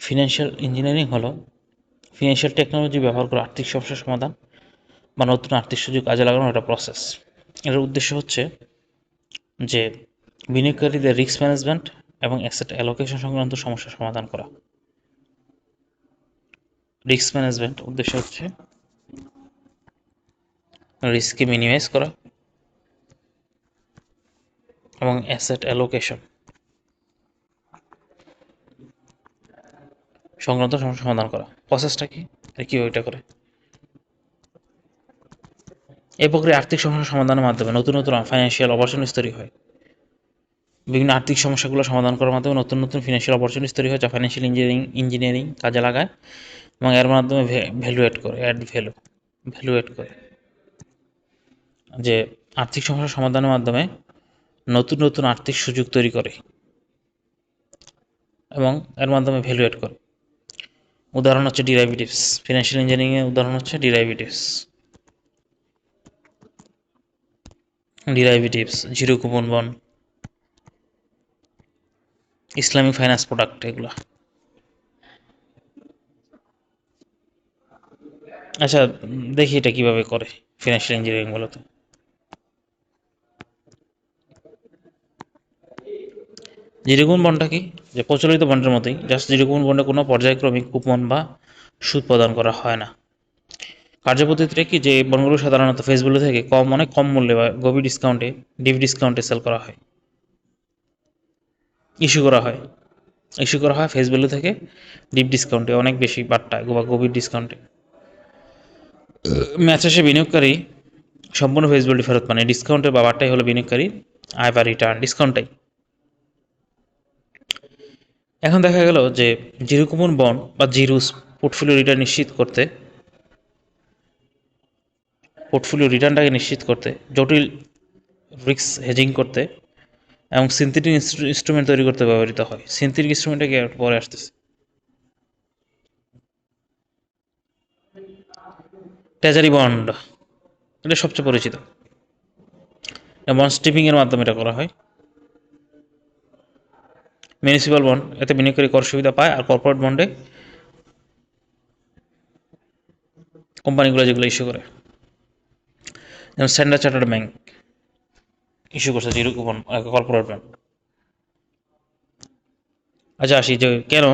Financial engineering হলো financial technology ব্যবহার করে আর্থিক সমস্যার সমাধান বা নতুন আর্থিক সুযোগ কাজে লাগানোর একটা প্রসেস। এটার উদ্দেশ্য হচ্ছে যে বিনিয়োগকারীদের রিস্ক ম্যানেজমেন্ট এবং অ্যাসেট অ্যালোকেশন সংক্রান্ত সমস্যার সমাধান করা। রিস্ক ম্যানেজমেন্ট উদ্দেশ্য হচ্ছে রিস্ককে মিনিমাইজ করা এবং অ্যাসেট অ্যালোকেশন সংক্রান্ত সমস্যা সমাধান করা। প্রসেসটা কি ওইটা করে এই প্রক্রিয়া আর্থিক সমস্যা সমাধানের মাধ্যমে নতুন নতুন ফাইন্যান্সিয়াল অপরচুনিটিস তৈরি হয়। বিভিন্ন আর্থিক সমস্যাগুলো সমাধান করার মাধ্যমে নতুন নতুন ফিনান্সিয়াল অপরচুনিটিস তৈরি হয়, যা ফাইন্যান্সিয়াল ইঞ্জিনিয়ারিং কাজে লাগায় এবং এর মাধ্যমে ভ্যালুয়েট করে যে আর্থিক সমস্যার সমাধানের মাধ্যমে নতুন নতুন আর্থিক সুযোগ তৈরি করে এবং এর মাধ্যমে ভ্যালুয়েট করে। উদাহরণ হচ্ছে ডিরাইভেটিভস। ফিনান্সিয়াল ইঞ্জিনিয়ারিংয়ের উদাহরণ হচ্ছে derivatives, zero coupon bond, Islamic finance product, এগুলো। আচ্ছা, দেখি এটা কিভাবে করে ফিনান্সিয়াল ইঞ্জিনিয়ারিং বলতে। জিরো কুপন বন্ডটা কি? যে প্রচলিত বন্ডের মতোই, জাস্ট জিরো কুপন বন্ডে কোনো পর্যায়ক্রমিক কুপন বা সুদ প্রদান করা হয় না। কার্যপদ্ধতিটা কি, যে বন্ডগুলো সাধারণত ফেস ভ্যালু থেকে অনেক কম মূল্যে বা গভীর ডিসকাউন্টে, ডিপ ডিসকাউন্টে সেল করা হয়, ইস্যু করা হয় ফেস ভ্যালু থেকে ডিপ ডিসকাউন্টে, অনেক বেশি বাট্টায় বা গভীর ডিসকাউন্টে। ম্যাচ শেষে বিনিয়োগকারী সম্পূর্ণ ফেস ভ্যালু ফেরত পান। ডিসকাউন্টের বা বাট্টাই হলো বিনিয়োগকারী আয় বা রিটার্ন, ডিসকাউন্টটাই। এখন দেখা গেল যে জিরো কুপন বন্ড বা জিরোস পোর্টফোলিও রিটার্নটাকে নিশ্চিত করতে, জটিল রিস্ক হেজিং করতে এবং সিনথেটিক ইনস্ট্রুমেন্ট তৈরি করতে ব্যবহৃত হয়। সিনথেটিক ইনস্ট্রুমেন্টটাকে পরে আসতেছে। ট্রেজারি বন্ড, এটা সবচেয়ে পরিচিত। বন্ড স্ট্রিপিং এর মাধ্যমে এটা করা হয়। মিউনিসিপ্যাল বন্ড, এতে বিনিয়োগকারী কর সুবিধা পায়, আর কর্পোরেট বন্ডে কোম্পানিগুলো যেগুলো ইস্যু করে, যেমন স্ট্যান্ডার্ড চার্টার্ড ব্যাংক ইস্যু করছে জিরো কুপন কর্পোরেট বন্ড। আচ্ছা, আসি যে কেন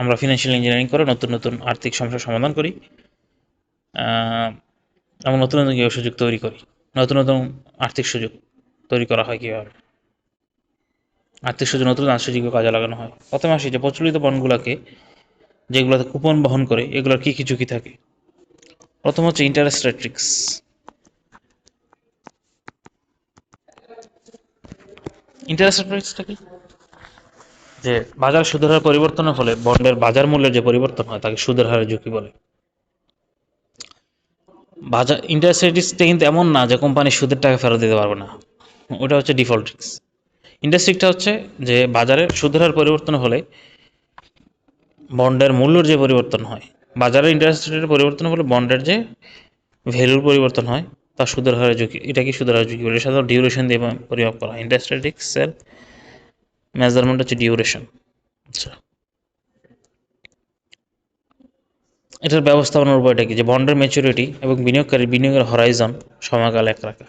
আমরা ফিনান্সিয়াল ইঞ্জিনিয়ারিং করে নতুন নতুন আর্থিক সমস্যার সমাধান করি এবং নতুন নতুন কীভাবে সুযোগ তৈরি করি, নতুন নতুন আর্থিক সুযোগ তৈরি করা হয় কীভাবে, আর্থিক সুযোগ নতুন আর্থিক সুযোগে কাজে লাগানো হয়। প্রথমে আসি যে প্রচলিত বন্ডগুলোকে, যেগুলোতে কুপন বহন করে, এগুলোর কী কী ঝুঁকি থাকে। প্রথম হচ্ছে interest rate risk. Interest rate রিস্কটা কি? যে বাজার সুদের হার পরিবর্তনের ফলে বন্ডের বাজার মূল্যের যে পরিবর্তন হয় তাকে সুদের হারের ঝুঁকি বলে। বাজার ইন্টারেস্ট রেট রিস্কটা কিন্তু এমন না যে কোম্পানি সুদের টাকা ফেরত দিতে পারবে না, ওটা হচ্ছে ডিফল্ট রিস্ক। ইন্টারেস্ট রিস্কটা হচ্ছে যে বাজারের সুদের হার পরিবর্তন হলে বন্ডের মূল্যের যে পরিবর্তন হয়, বাজারের ইন্টারেস্ট রেটের পরিবর্তন হলে বন্ডের যে ভ্যালুর পরিবর্তন হয় তা সুদের হারের ঝুঁকি, এটাকে সুদের হারের ঝুঁকি বলে। সাধারণত ডিউরেশন দিয়ে পরিমাপ করা হয়। ইন্টারেস্ট রেট রিস্কের মেজারমেন্ট হচ্ছে ডিউরেশন। আচ্ছা, এটার ব্যবস্থাপনার উপায়টা কি? যে বন্ডের ম্যাচুরিটি এবং বিনিয়োগের হরাইজন সময়কাল এক রাখা।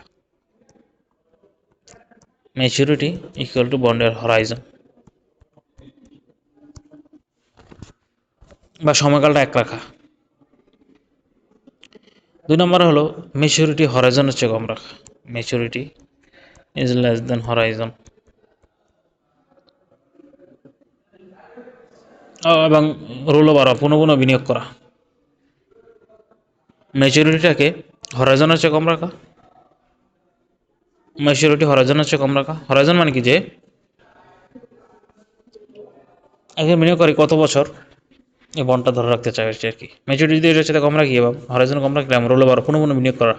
ম্যাচুরিটি ইকুয়াল টু বন্ডের হরাইজন বা সময়কালটা এক রাখা। 2 নম্বর হলো ম্যাচুরিটি হরাইজনের চেয়ে কম রাখা। Maturity is less than Horizon. এবং রোল ওভার, পুনঃ পুনঃ বিনিয়োগ করা। ম্যাচুরিটিটাকে হরাইজনের চেয়ে কম রাখা। হরাইজন মানে কি, যে একজন বিনিয়োগকারী কত বছর এই বন্ডটা ধরে রাখতে চাই আর কি। ম্যাচুরিটি দিয়ে সেটা কম রাখি এবং হরাইজন কম রাখলে আমরা রোল ওভার, পুনঃ পুনঃ বিনিয়োগ করা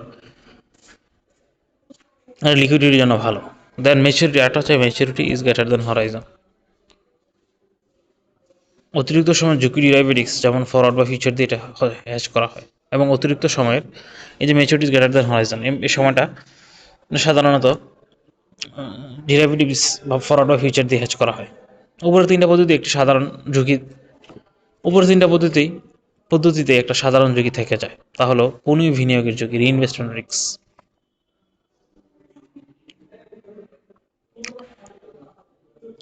আর লিকুইডিটির জন্য ভালো। দেন ম্যাচুরিটি, একটা হচ্ছে maturity is greater than Horizon. অতিরিক্ত সময় ঝুঁকি ডিরাইভেটিভস যেমন ফরওয়ার্ড বা ফিউচার দিয়ে এটা হ্যাচ করা হয়। এবং অতিরিক্ত সময়ের এই যে maturity is greater than Horizon, এই সময়টা সাধারণত ডিরাইভেটিভস বা ফরওয়ার্ড বা ফিউচার দিয়ে হ্যাচ করা হয়। উপরের 3টা পদ্ধতি একটি সাধারণ ঝুঁকি উপর তিনটা পদ্ধতিতে একটা সাধারণ ঝুঁকি থেকে যায়, তা হলো পুনঃবিনিয়োগের ঝুঁকি, রিইনভেস্টমেন্ট রিস্ক।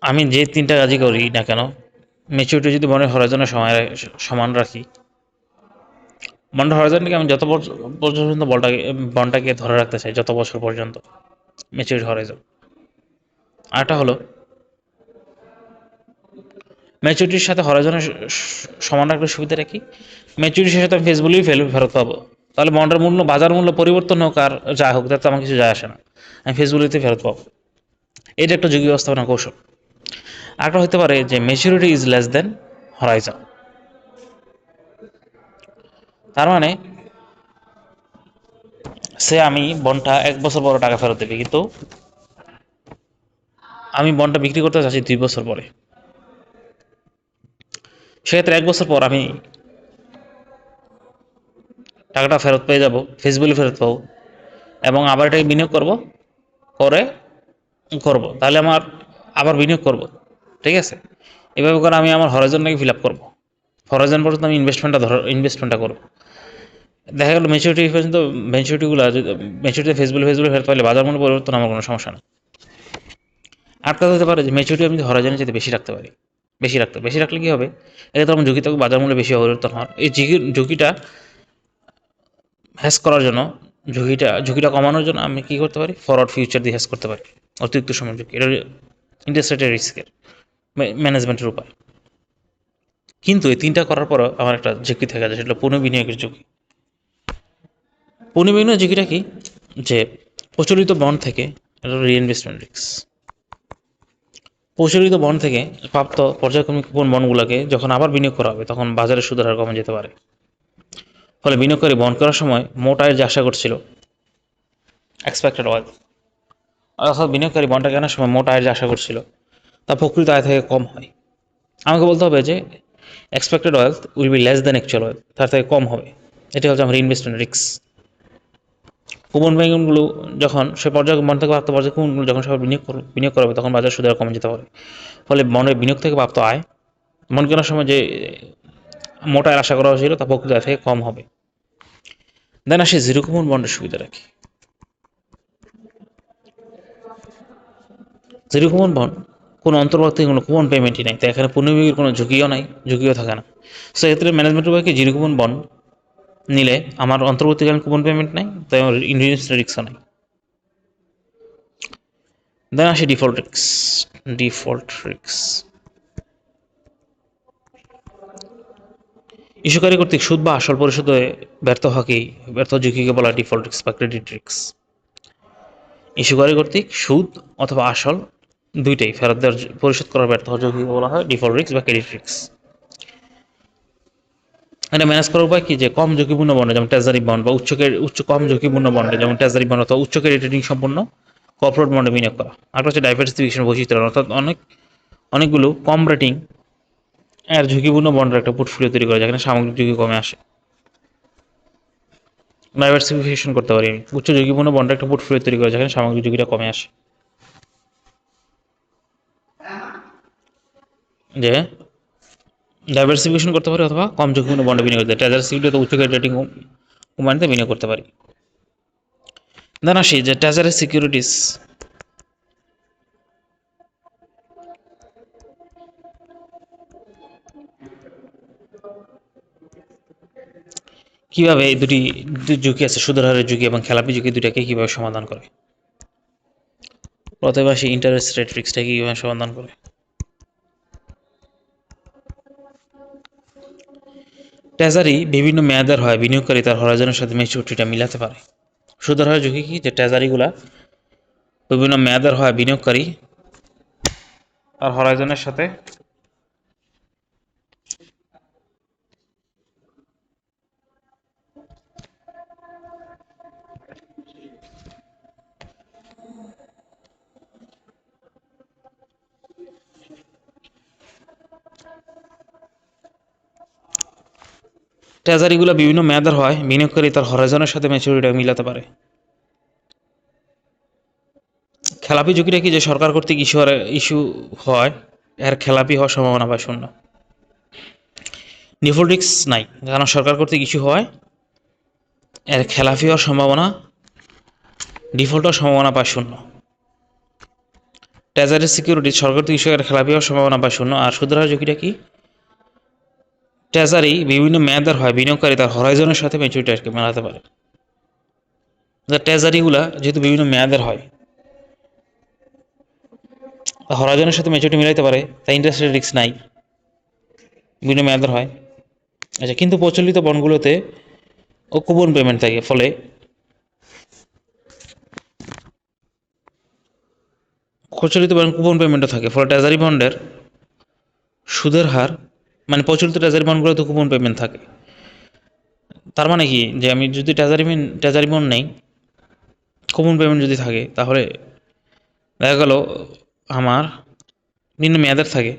আমি যে তিনটা কাজই করি না কেন, ম্যাচুরিটি যদি বন্ডের হরাইজনের সমান রাখি, বন্ডের হরাইজনটাকে আমি যত পর্যন্ত বন্ডটাকে ধরে রাখতে চাই, যত বছর পর্যন্ত ম্যাচুরিটি হরাইজন। আরটা হলো ম্যাচুরিটির সাথে হরাইজনের সমান রাখলে সুবিধাটা কি, ম্যাচুরিটির সাথে আমি ফেস ভ্যালুই ফেরত পাবো, তাহলে বন্ডের মূল্য, বাজার মূল্য পরিবর্তন হোক আর যা হোক, তাতে আমার কিছু যায় আসে না, আমি ফেস ভ্যালুতে ফেরত পাবো। এটা একটা ঝুঁকি ব্যবস্থাপনা কৌশল। আরেকটা হতে পারে যে maturity is less than Horizon. তার মানে আমি বন্ডটা 1 বছর পরে টাকা ফেরত দেবে, কিন্তু আমি বন্ডটা বিক্রি করতে চাচ্ছি 2 বছর পরে, সেক্ষেত্রে 1 বছর পর আমি টাকাটা ফেরত পেয়ে যাব, ফেস ভ্যালু ফেরত পাবো, এবং আবার এটাকে বিনিয়োগ করব, তাহলে আমার আবার বিনিয়োগ করব, ঠিক আছে। এভাবে করে আমি আমার হরাইজনটাকে ফিল আপ করবো, হরাইজন পর্যন্ত আমি ইনভেস্টমেন্টটা করবো। দেখা গেল ম্যাচুরিটি ফেস ভ্যালু ফেরত পাইলে বাজার মূল্য পরিবর্তন আমার কোনো সমস্যা নেই। আটকা হতে পারে যে ম্যাচুরিটি আমি হরাইজনের যেতে বেশি রাখতে পারি, বেশি রাখলে কি হবে, এক্ষেত্রে আমার ঝুঁকি থাকবে বাজার মূল্য বেশি পরিবর্তন হওয়ার। এই ঝুঁকিটা হ্যাশ করার জন্য, ঝুঁকিটা কমানোর জন্য আমি কি করতে পারি, ফরওয়ার্ড ফিউচার দিয়ে হ্যাশ করতে পারি অতিরিক্ত সময় ঝুঁকি। এটা ইন্টারেস্ট রেটের রিস্কের ম্যানেজমেন্টের উপায়। কিন্তু এই তিনটা করার পরও আমার একটা ঝুঁকি থেকে যায়, সেটা পুনঃবিনিয়োগের ঝুঁকি। পুনঃবিনিয়োগের ঝুঁকিটা কি, যে প্রচলিত বন্ড থেকে রিইনভেস্টমেন্ট রিস্ক। প্রচলিত বন্ড থেকে প্রাপ্ত পর্যায়ক্রমিক কুপন বন্ডগুলোকে যখন আবার বিনিয়োগ করা হবে, তখন বাজারের সুদের হার কমে যেতে পারে। ফলে বিনিয়োগকারী বন্ড করার সময় মোট আয়ের যে আশা করছিল, এক্সপেক্টেড ওয়েলথ, অর্থাৎ বিনিয়োগকারী বন্ডটা কেনার সময় মোট আয়ের যে আশা করছিল, তা প্রকৃত আয় থেকে কম হয়। আমাকে বলতে হবে যে expected wealth will be less than actual wealth, তার থেকে কম হবে। এটি হচ্ছে আমার ইনভেস্টমেন্ট রিস্ক। কুপন ব্যাংকগুলো যখন সে পর্যায়ে বন্ড থেকে প্রাপ্ত পর্যায়ে কুপনগুলো যখন সবাই বিনিয়োগ করবে, তখন বাজার সুদের হার কমে যেতে পারে। ফলে বন্ডের বিনিয়োগ থেকে প্রাপ্ত আয়, বন্ড কেনার সময় যে মোট আয়ের আশা করা হয়েছিল, তা প্রকৃত আয় থেকে কম হবে। দেন আসে জিরো কুপন বন্ডের সুবিধা রাখি। জিরো কুপন বন্ড কোনো অন্তর্বর্তী কোনো কুপন পেমেন্টই নাই, তাই এখানে পুনর্বিনিয়োগের কোনো ঝুঁকিও থাকে না। সেক্ষেত্রে ম্যানেজমেন্ট উপায় কি, জিরো কুপন বন্ড নিলে আমার অন্তর্বর্তীকালীন কুপন পেমেন্ট নাই, তাই আমার ইনভেস্টমেন্ট রিস্কও নাই। দেন আসে ডিফল্ট রিস্ক। ইস্যুকারী কর্তৃক সুদ বা আসল পরিশোধে ব্যর্থ ঝুঁকিকে বলা ডিফল্ট রিস্ক বা ক্রেডিট রিস্ক। ইস্যুকারী কর্তৃক সুদ অথবা আসল দুইটাই ফেরত দেওয়ার পরিশোধ করার ব্যর্থ হওয়ার ঝুঁকিকে বলা হয় ডিফল্ট রিস্ক বা ক্রেডিট রিস্ক। এটা ম্যানেজ করার উপায় কি, যে কম ঝুঁকিপূর্ণ বন্ডে যেমন ট্রেজারি বন্ড বা কম ঝুঁকিপূর্ণ বন্ডে যেমন ট্রেজারি বন্ড অথবা উচ্চ ক্রেডিট রেটিং সম্পন্ন কর্পোরেট বন্ডে বিনিয়োগ করা। আর হচ্ছে ডাইভার্সিফিকেশন, বৈচিত্র্য, অর্থাৎ অনেকগুলো কম রেটিং এর ঝুঁকিপূর্ণ বন্ডের একটা পোর্টফোলিও তৈরি করা, যেখানে সামগ্রিক ঝুঁকি কমে আসে। ডাইভার্সিফিকেশন করতে পারি আমি, উচ্চ ঝুঁকিপূর্ণ বন্ডের একটা পোর্টফোলিও তৈরি করা, যেখানে সামগ্রিক ঝুঁকিটা কমে আসে। যে ডাইভার্সিফিকেশন করতে পারি অথবা কম ঝুঁকিপূর্ণ বন্ডে বিনিয়োগ করতে, ট্রেজারি উচ্চ ক্রেডিট রেটিং কোম্পানিতে বিনিয়োগ করতে পারি। দেন আসি যে ট্রেজারি সিকিউরিটিস কিভাবে এই দুটি ঝুঁকি আছে, সুদের হারের ঝুঁকি এবং খেলাপি ঝুঁকি, দুটাকে কিভাবে সমাধান করে। প্রথমে আসি ইন্টারেস্ট রেট রিস্কটাকে কিভাবে সমাধান করে। ট্রেজারি বিভিন্ন মেয়াদের হয়, বিনিয়োগকারী তার হরাইজনের সাথে ম্যাচুরিটিটা মিলাতে পারে। সুদের হারের ঝুঁকি কি, যে ট্রেজারিগুলা বিভিন্ন মেয়াদের হয়, বিনিয়োগকারী তার হরাইজনের সাথে ট্রেজারিগুলো বিভিন্ন মেয়াদের হয়, বিনিয়োগকারী তার হরাইজনের সাথে ম্যাচুরিটিটা মিলাতে পারে। খেলাপি ঝুঁকিটা কি, যে সরকার কর্তৃক ইস্যু হয়, এর খেলাপি হওয়ার সম্ভাবনা পায় শূন্য। ডিফল্ট রিস্ক নাই, কারণ সরকার কর্তৃক ইস্যু হওয়ায় এর খেলাফি হওয়ার সম্ভাবনা, ডিফল্ট হওয়ার সম্ভাবনা প্রায় শূন্য। ট্রেজারি সিকিউরিটি সরকার কর্তৃক ইস্যু খেলাফি হওয়ার সম্ভাবনা প্রায় শূন্য। আর সুদের হার ঝুঁকিটা কি? ট্রেজারি বিভিন্ন মেয়াদের হয়, বিনিয়োগকারী তার হরাইজনের সাথে ম্যাচুরিটি মেলাতে পারে। ট্রেজারিগুলা যেহেতু বিভিন্ন মেয়াদের হয়, হরাইজনের সাথে ম্যাচুরিটি মিলাইতে পারে, তাই ইন্টারেস্ট রেট রিস্ক নাই, বিভিন্ন মেয়াদের হয়। আচ্ছা, কিন্তু প্রচলিত বন্ডগুলোতে কুপন পেমেন্ট থাকে, ফলে কুপন পেমেন্টও থাকে, ফলে ট্রেজারি বন্ডের সুদের হার, মানে প্রচলিত ট্রেজারি বন্ডগুলোতে কুপন পেমেন্ট থাকে। তার মানে কি, যে আমি যদি ট্রেজারি বন্ড নেই, কুপন পেমেন্ট যদি থাকে, তাহলে দেখা গেল আমার বিভিন্ন মেয়াদের থাকে,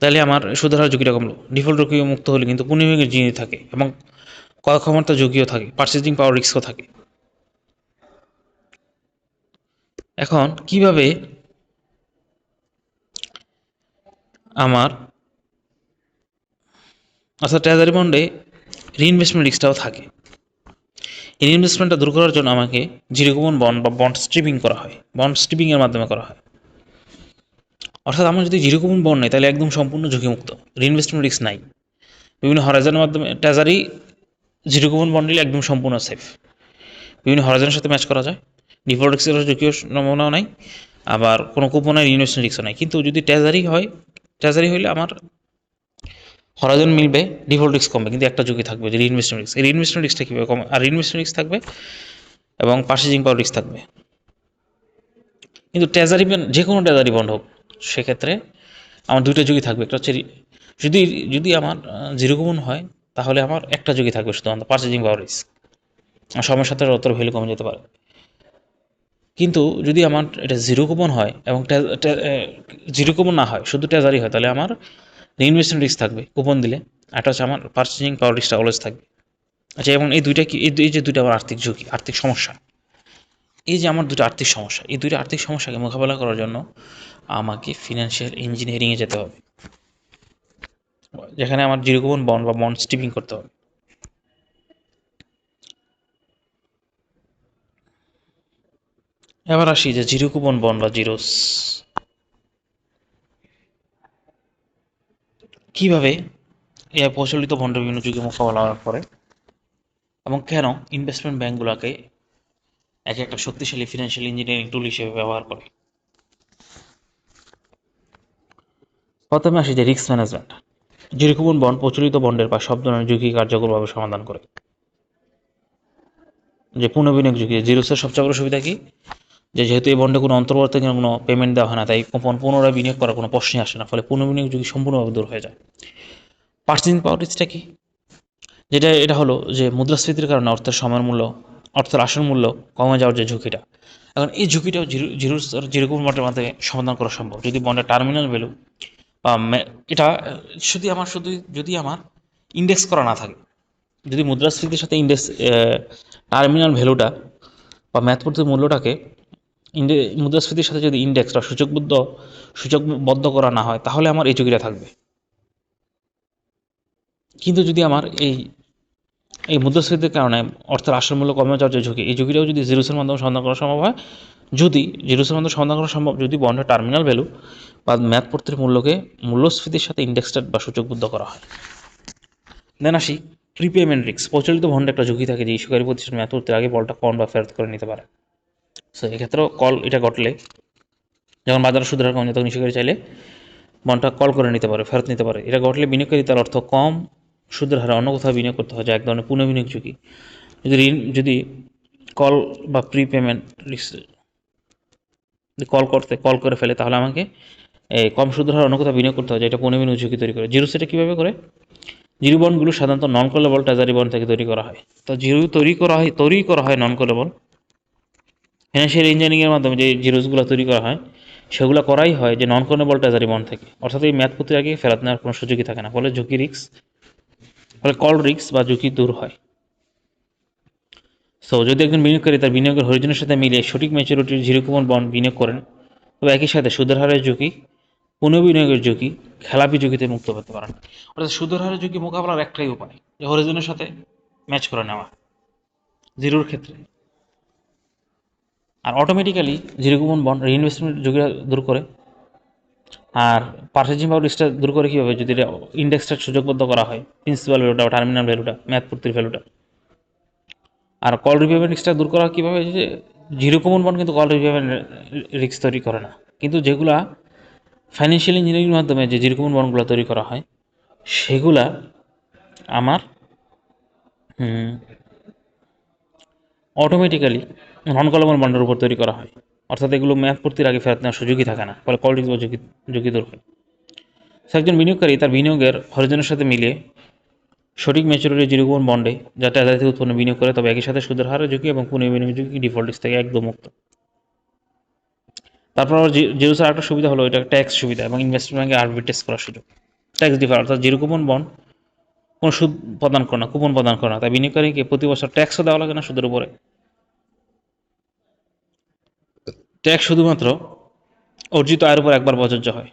তাহলে আমার সুদের হার ঝুঁকিটা কমলো। ডিফল্ট ঝুঁকি মুক্ত হলে কিন্তু পুনর্বিনিয়োগের জিনিস থাকে এবং ক্রয় ক্ষমতা ঝুঁকিও থাকে, পারচেজিং পাওয়ার রিস্কও থাকে। এখন কিভাবে আমার, আচ্ছা, ট্রেজারি বন্ডে রিইনভেস্টমেন্ট রিস্কটাও থাকে। এই রিইনভেস্টমেন্টটা দূর করার জন্য আমাকে জিরো কুপন বন্ড বা বন্ড স্ট্রিপিং করা হয়, বন্ড স্ট্রিপিংয়ের মাধ্যমে করা হয়। অর্থাৎ আমার যদি জিরো কুপন বন্ড নেই, তাহলে একদম সম্পূর্ণ ঝুঁকিমুক্ত, রিইনভেস্টমেন্ট রিস্ক নাই। বিভিন্ন হরাইজনের মাধ্যমে ট্রেজারি জিরো কুপন বন্ড নিলে একদম সম্পূর্ণ সেফ, বিভিন্ন হরাইজনের সাথে ম্যাচ করা যায়, ডিফল্ট রিস্কের ঝুঁকিও সম্ভাবনাও নাই, আবার কোনো কুপনের রিইনভেস্টমেন্ট রিস্কও নাই। কিন্তু যদি ট্রেজারি হইলে আমার হরাইজন মিলবে, ডিফল্ট রিস্ক কমবে, কিন্তু একটা ঝুঁকি থাকবে, যে রিইনভেস্টমেন্ট রিস্ক। এই রিইনভেস্টমেন্ট রিস্কটা কীভাবে কমে? আর রিইনভেস্টমেন্ট রিস্ক থাকবে এবং পারচেজিং পাওয়ার রিস্ক থাকবে। কিন্তু যে কোনো ট্রেজারি বন্ড হোক, সেক্ষেত্রে আমার দুইটা ঝুঁকি থাকবে। একটা হচ্ছে যদি যদি আমার জিরো কুপন হয়, তাহলে আমার একটা ঝুঁকি থাকবে, শুধুমাত্র পারচেজিং পাওয়ার রিস্ক, সময়ের সাথে অতর ভ্যালু কমে যেতে পারে। কিন্তু যদি আমার এটা জিরো কুপন হয় এবং জিরো কুপন না হয়, শুধু ট্রেজারি হয়, তাহলে আমার রিইনভেস্টমেন্ট রিস্ক থাকবে কুপন দিলে, একটা হচ্ছে আমার পারচেজিং পাওয়ার রিস্কটা অলওয়েজ থাকবে। আচ্ছা, এবং এই দুইটা কি, এই যে দুইটা আমার আর্থিক ঝুঁকি, আর্থিক সমস্যা, এই যে আমার দুটো আর্থিক সমস্যা, এই দুইটা আর্থিক সমস্যাকে মোকাবেলা করার জন্য আমাকে ফিনান্সিয়াল ইঞ্জিনিয়ারিংয়ে যেতে হবে, যেখানে আমার জিরো কুপন বন্ড বা বন্ড স্ট্রিপিং করতে হবে। এবার আসি যে জিরো কুপন বন্ড বা জিরোস কীভাবে এ প্রচলিত বন্ডের বিভিন্ন ঝুঁকি মোকাবেলা করে এবং কেন ইনভেস্টমেন্ট ব্যাঙ্কগুলোকে এক একটা শক্তিশালী ফিনান্সিয়াল ইঞ্জিনিয়ারিং টুল হিসেবে ব্যবহার করে। প্রথমে আসি যে risk management. Zero coupon bond প্রচলিত বন্ডের বা সব ধরনের ঝুঁকি কার্যকরভাবে সমাধান করে। যে পুনর্বিনিয়োগ ঝুঁকি, জিরোসের সবচেয়ে বড় সুবিধা কি, যে যেহেতু এই বন্ডে কোনো অন্তর্বর্তী কোনো পেমেন্ট দেওয়া হয় না, তাই পুনরায় বিনিয়োগ করার কোনো প্রশ্নই আসে না, ফলে পুনর্বিনিয়োগ ঝুঁকি সম্পূর্ণভাবে দূর হয়ে যায়। পার্চেজিং পাওয়ার রিস্কটা কি, এটা হলো যে মুদ্রাস্ফীতির কারণে অর্থের আসল মূল্য কমে যাওয়ার যে ঝুঁকিটা। এখন এই ঝুঁকিটাও জিরো কুপন বন্ডের মাধ্যমে সমাধান করা সম্ভব, যদি বন্ডের টার্মিনাল ভ্যালু বা এটা যদি আমার ইন্ডেক্স করা না থাকে, যদি মুদ্রাস্ফীতির সাথে টার্মিনাল ভ্যালুটা বা মেয়াদপূর্তির মূল্যটাকে মুদ্রাস্ফীতির সাথে যদি ইন্ডেক্স বা সূচকবদ্ধ করা না হয়, তাহলে আমার এই ঝুঁকিটা থাকবে। কিন্তু যদি আমার এই মুদ্রাস্ফীতির কারণে অর্থের আসল মূল্য কমে যাওয়ার যে ঝুঁকি, এই ঝুঁকিটাও যদি জিরোসের মাধ্যমে সমাধান করা সম্ভব হয়, যদি বন্ডের টার্মিনাল ভ্যালু বা মেয়াদপূর্তির মূল্যকে মূল্যস্ফীতির সাথে ইন্ডেক্সড বা সূচকবদ্ধ করা হয়। দেন আসি প্রিপেমেন্ট রিস্ক। প্রচলিত বন্ডে একটা ঝুঁকি থাকে যে ইস্যুকারী প্রতিষ্ঠান মেয়াদপূর্তির আগে বলটা কল বা ফেরত করে নিতে পারে। সো এক্ষেত্রেও এটা ঘটলে, যখন বাজারে সুদের হার কমে যায়, তখন ইস্যুকারী চাইলে বন্ডটা কল করে নিতে পারে, ফেরত নিতে পারে। এটা ঘটলে বিনিয়োগকারী তার অর্থ কম সুদের হারে অন্য কোথাও বিনিয়োগ করতে হয়, যা এক ধরনের পুনর্বিনিয়োগ ঝুঁকি। যদি কল বা প্রিপেমেন্ট রিস্ক কল করে ফেলে, তাহলে আমাকে কম সুদের হারে অন্য কোথাও বিনিয়োগ করতে হয়, যেটা পুনর্বিনিয়োগ ঝুঁকি তৈরি করে। জিরো সেটা কীভাবে করে? জিরো বন্ডগুলো সাধারণত নন কলেবল ট্রেজারি বন্ড থেকে তৈরি করা হয়। তো জিরো তৈরি করা হয় নন কলেবল ফিনান্সিয়াল ইঞ্জিনিয়ারিংয়ের মাধ্যমে। যে জিরোসগুলো তৈরি করা হয়, সেগুলো করাই হয় যে নন কলেবল ট্রেজারি বন্ড থেকে, অর্থাৎ এই মেয়াদপূর্তির আগে ফেরত নেওয়ার কোনো সুযোগই থাকে না, ফলে কল রিস্ক বা ঝুঁকি দূর হয়। সো যদি একজন বিনিয়োগকারী তার বিনিয়োগের হরিজনের সাথে মিলিয়ে সঠিক ম্যাচুরিটির জিরো কুপন বন্ড বিনিয়োগ করেন, তবে একই সাথে সুদের হারের ঝুঁকি পুনর্বিনিয়োগের ঝুঁকি খেলাপি ঝুঁকিতে মুক্ত করতে পারেন। অর্থাৎ সুদের হারের ঝুঁকি মোকাবেলার একটাই উপায় যে হরিজনের সাথে ম্যাচ করে নেওয়া জিরোর ক্ষেত্রে। আর automatically zero coupon bond reinvestment ঝুঁকি দূর করে। আর পার্সেন্টেজ পাওয়ার রিস্কটা দূর করে কীভাবে, যদি ইন্ডেক্সটা সুযোগবদ্ধ করা হয়, প্রিন্সিপাল ভ্যালুটা বা টার্মিনাল ভ্যালুটা, মেয়াদ পূর্তির ভ্যালুটা। আর কল রিপেমেন্ট রিস্কটা দূর করা কীভাবে, যে জিরো কুপন বন্ড কিন্তু কল রিপেমেন্ট রিস্ক তৈরি করে না, কিন্তু যেগুলা ফাইন্যান্সিয়াল ইঞ্জিনিয়ারিং মাধ্যমে যে জিরো কুপন বন্ডগুলো তৈরি করা হয় সেগুলা আমার অটোমেটিক্যালি নন কলেবল বন্ডের উপর তৈরি করা হয়। অর্থাৎ এগুলো মেয়াদ পূর্তির আগে ফেরত নেওয়ার সুযোগই থাকে না, ফলে কল রিস্ক ঝুঁকি ঝুঁকি দূর হয়। একজন বিনিয়োগকারী তার বিনিয়োগের হরিজনের সাথে মিলিয়ে সঠিক ম্যাচুরিটি জিরো কুপন বন্ডে যাতে আদায় থেকে উৎপন্ন বিনিয়োগ করে, তবে একই সাথে সুদের হারের ঝুঁকি এবং পুনর্বিনিয়োগ ঝুঁকি ডিফল্ট রিস্ক থেকে একদম মুক্ত। তারপর আবার জিরোসের একটা সুবিধা হলো এটা ট্যাক্স সুবিধা এবং ইনভেস্টমেন্ট ব্যাংকে আরবিট্রেজ করার সুযোগ। ট্যাক্স ডিফার, অর্থাৎ জিরো কুপন বন্ড কোনো সুদ প্রদান করে না, কুপন প্রদান করে না, তাই বিনিয়োগকারীকে প্রতি বছর ট্যাক্সও দেওয়া লাগে না সুদের উপরে। ট্যাক্স শুধুমাত্র অর্জিত আয়ের উপর একবার প্রযোজ্য হয়।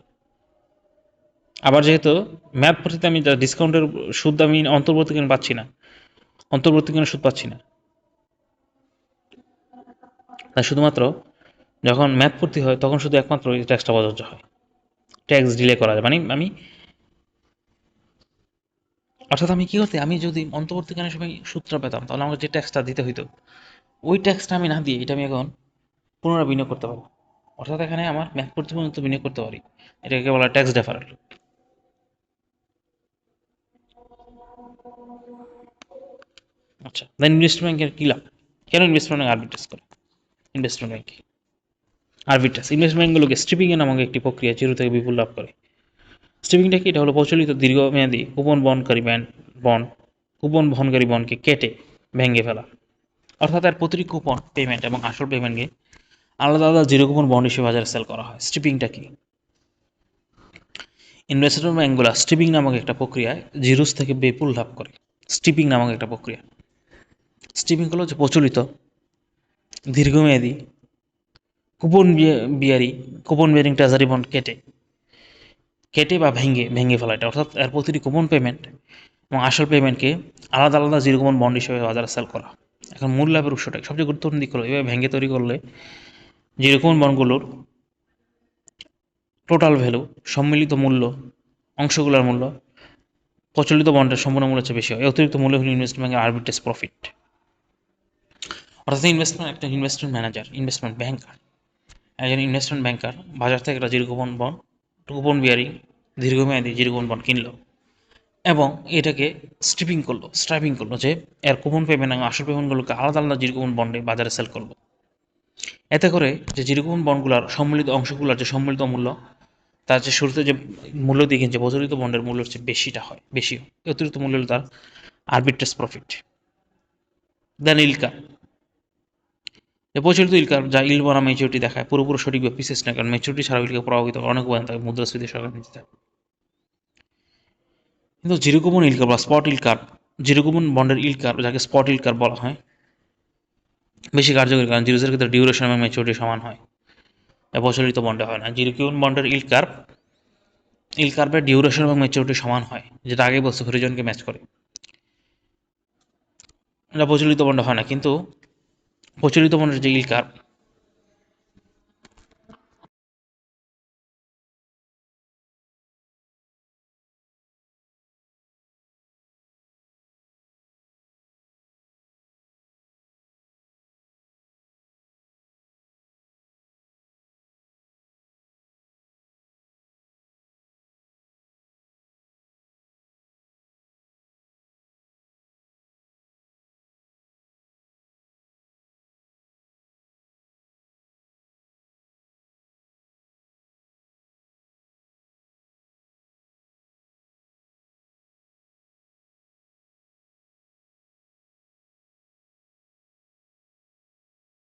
আবার যেহেতু মেয়াদ পূর্তিতে আমি ডিসকাউন্টের সুদ আমি অন্তর্বর্তীকালীন পাচ্ছি না, অন্তর্বর্তীকালীন সুদ পাচ্ছি না, তাই শুধুমাত্র যখন মেয়াদ পূর্তি হয় তখন শুধু একমাত্র এই ট্যাক্সটা প্রযোজ্য হয়, ট্যাক্স ডিলে করা যায়। মানে আমি অর্থাৎ আমি কী করতে, আমি যদি অন্তর্বর্তীকালীন সময় সুদটা পেতাম তাহলে আমাকে যে ট্যাক্সটা দিতে হইতো ওই ট্যাক্সটা আমি না দিয়ে এটা আমি এখন পুনরায় বিনিয়োগ করতে পারবো। অর্থাৎ এখানে আমার মেয়াদ পূর্তি পর্যন্ত বিনিয়োগ করতে পারি, এটাকে বলা ট্যাক্স ডেফারেল। আচ্ছা, দেন ইনভেস্টমেন্ট ব্যাংকের কী লাভ, কেন ইনভেস্টমেন্ট ব্যাংক আরবিট্রেজ করে? ইনভেস্টমেন্ট ব্যাংকে আরবিট্রেজ ইনভেস্টমেন্ট ব্যাংকগুলোকে স্ট্রিপিং নামক একটি প্রক্রিয়া জিরো থেকে বিপুল লাভ করে। স্ট্রিপিংটা কি? এটা হলো প্রচলিত দীর্ঘমেয়াদী কুপন বহনকারী বন্ডকে কেটে ভেঙে ফেলা। অর্থাৎ তার প্রতিটি কুপন পেমেন্ট এবং আসল পেমেন্টকে আলাদা আলাদা জিরো কুপন বন্ড হিসেবে বাজারে সেল করা হয়। স্ট্রিপিংটা কি? ইনভেস্টমেন্ট ব্যাংকগুলো স্ট্রিপিং নামক একটা প্রক্রিয়ায় জিরোস থেকে বিপুল লাভ করে। স্ট্রিপিং নামক একটা প্রক্রিয়া। স্ট্রিপিং হলো যে প্রচলিত দীর্ঘমেয়াদী কুপন বিয়ারিং ট্রেজারি বন্ড কেটে বা ভেঙে ফেলা এটা। অর্থাৎ এর প্রতিটি কুপন পেমেন্ট এবং আসল পেমেন্টকে আলাদা আলাদা জিরো কুপন বন্ড হিসেবে বাজারে সেল করা। এখন মূল লাভের উৎসটা সবচেয়ে গুরুত্বপূর্ণ দিক হলো এভাবে ভেঙে তৈরি করলে জিরো কুপন বন্ডগুলোর টোটাল ভ্যালু, সম্মিলিত মূল্য, অংশগুলোর মূল্য প্রচলিত বন্ডের সম্পূর্ণ মূল্যের চেয়ে বেশি হয়। অতিরিক্ত মূল্য হল ইনভেস্টমেন্ট ব্যাংকের আরবিট্রেজ প্রফিট। অর্থাৎ ইনভেস্টমেন্ট ম্যানেজার, ইনভেস্টমেন্ট ব্যাংকার, একজন ইনভেস্টমেন্ট ব্যাংকার বাজার থেকে একটা জিরো কুপন বিয়ারিং দীর্ঘমেয়াদী জিরো কুপন বন্ড কিনলো এবং এটাকে স্ট্রাইপিং করলো যে এর কুপন পেমেন্ট এবং আসল পেমেন্টগুলোকে আলাদা আলাদা জিরো কুপন বন্ডে বাজারে সেল করলো। এতে করে যে জিরো কুপন বন্ডগুলোর সম্মিলিত অংশগুলোর যে সম্মিলিত মূল্য তার যে শুরুতে যে মূল্য দিয়ে কিনছে প্রচলিত বন্ডের মূল্যের চেয়ে বেশি হয়। অতিরিক্ত মূল্য হলো তার আরবিট্রেজ প্রফিট। দেন ইলকার, প্রচলিত ইলকার যা ইল বনাম ম্যাচুরিটি দেখায় পুরোপুরি সঠিক বা বিশেষ না, কারণ ম্যাচুরিটি ছাড়া ইলকে প্রভাবিত অনেক উপাদান থাকে, মুদ্রাস্ফীতি সরকার নীতি থাকে। কিন্তু জিরো কুপন ইলকার বা স্পট ইলকার, জিরো কুপন বন্ডের ইলকার যাকে স্পট ইলকার বলা হয় বেশি কার্যকরী, কারণ জিরোসের ক্ষেত্রে ডিউরেশন এবং ম্যাচুরিটি সমান হয়, প্রচলিত বন্ডে হয় না। জিরো কুপন বন্ডের ইলকার্ভের ডিউরেশন এবং ম্যাচুরিটি সমান হয়, যেটা আগে বলছে হরিজনকে ম্যাচ করে। এটা প্রচলিত বন্ডে হয় না, কিন্তু প্রচলিত বন্ডের যে ইলকার্ভ